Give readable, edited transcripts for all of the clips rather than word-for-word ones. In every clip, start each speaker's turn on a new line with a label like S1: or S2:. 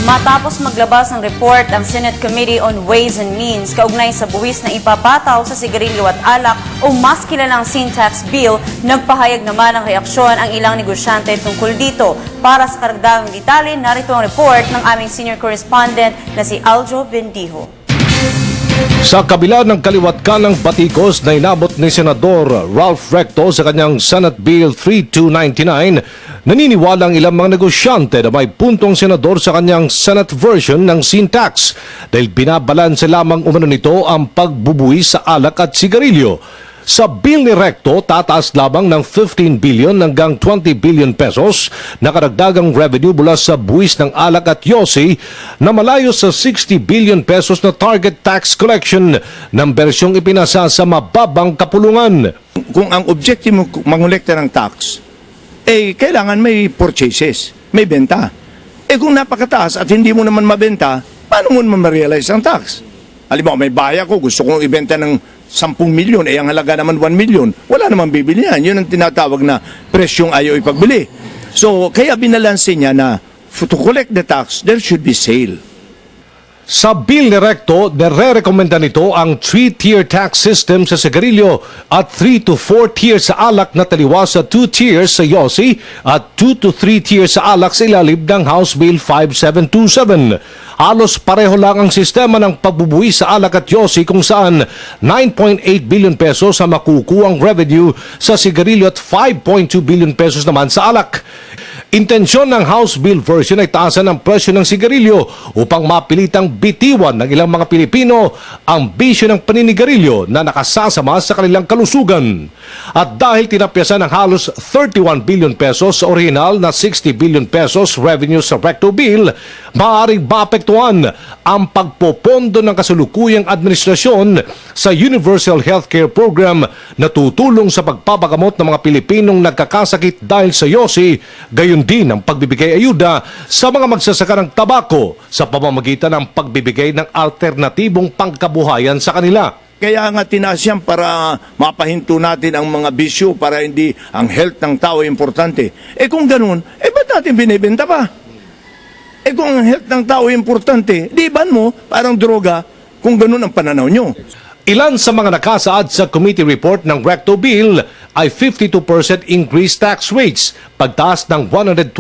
S1: Matapos maglabas ng report ang Senate Committee on Ways and Means kaugnay sa buwis na ipapataw sa sigarilyo at alak o mas kilalang sin tax bill, nagpahayag naman ng reaksyon ang ilang negosyante tungkol dito. Para sa karagdagang detalye, narito ang report ng aming senior correspondent na si Aljo Bendijo.
S2: Sa kabila ng kaliwat kanang batikos na inabot ni Senador Ralph Recto sa kanyang Senate Bill 3299, naniniwala ang ilang mga negosyante na may puntong senador sa kanyang Senate version ng sin tax dahil binabalanse lamang umano nito ang pagbubuwis sa alak at sigarilyo. Sa bill ni Recto, tataas lamang ng 15 billion hanggang 20 billion pesos na karagdagang revenue mula sa buwis ng alak at yosi na malayo sa 60 billion pesos na target tax collection ng bersyong ipinasa sa mababang kapulungan.
S3: Kung ang objective mo mangolekta ng tax, kailangan may purchases, may benta. Kung napakataas at hindi mo naman mabenta, paano mo naman ma-realize ang tax? Halimbawa, may bahay ako, gusto kong ibenta ng 10 milyon, ang halaga naman 1 milyon, wala namang bibili yan. Yun ang tinatawag na presyong ayaw ipagbili. So, kaya binalansin niya na to collect the tax, there should be sale.
S2: Sa bill ni Recto, nare-rekomenda nito ang 3-tier tax system sa sigarilyo at 3 to 4 tiers sa alak na taliwas sa 2 tiers sa yosi at 2 to 3 tiers sa alak sa ilalim ng House Bill 5727. Halos pareho lang ang sistema ng pagbubuwis sa alak at yosi kung saan 9.8 billion pesos ang makukuhang revenue sa sigarilyo at 5.2 billion pesos naman sa alak. Intensyon ng House Bill version ay taasan ang presyo ng sigarilyo upang mapilitang bitiwan ng ilang mga Pilipino ang bisyo ng paninigarilyo na nakasasama sa kanilang kalusugan. At dahil tinapyasan ng halos 31 billion pesos sa original na 60 billion pesos revenue sa Recto Bill, maaaring maapektuhan ang pagpopondo ng kasalukuyang administrasyon sa Universal Healthcare Program na tutulong sa pagpapagamot ng mga Pilipinong nagkakasakit dahil sa yosi, gayon din ang pagbibigay ayuda sa mga magsasaka ng tabako sa pamamagitan ng pagbibigay ng alternatibong pangkabuhayan sa kanila.
S3: Kaya nga tinaas yan para mapahinto natin ang mga bisyo, para hindi ang health ng tao importante. Kung ganun, ba't natin binibenta pa? Kung ang health ng tao importante, di ban mo parang droga kung ganun ang pananaw nyo.
S2: Ilan sa mga nakasaad sa committee report ng Recto Bill ay 52% increased tax rates, pagtaas ng 121%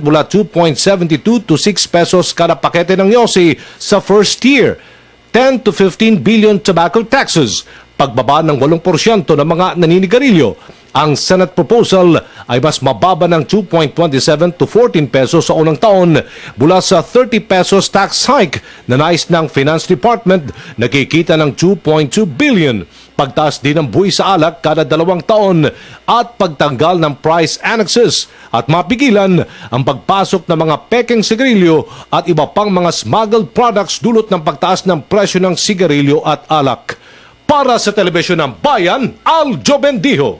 S2: mula 2.72 to 6 pesos kada pakete ng yosi sa first year, 10 to 15 billion tobacco taxes, pagbaba ng 8% ng mga naninigarilyo. Ang Senate proposal ay mas mababa ng 2.27 to 14 pesos sa unang taon mula sa 30 pesos tax hike na nais ng Finance Department, nakikita ng 2.2 billion. Pagtaas din ng buwis sa alak kada 2 taon at pagtanggal ng price annexes at mapigilan ang pagpasok ng mga pekeng sigarilyo at iba pang mga smuggled products dulot ng pagtaas ng presyo ng sigarilyo at alak. Para sa Telebisyon ng Bayan, Aljo Bendijo.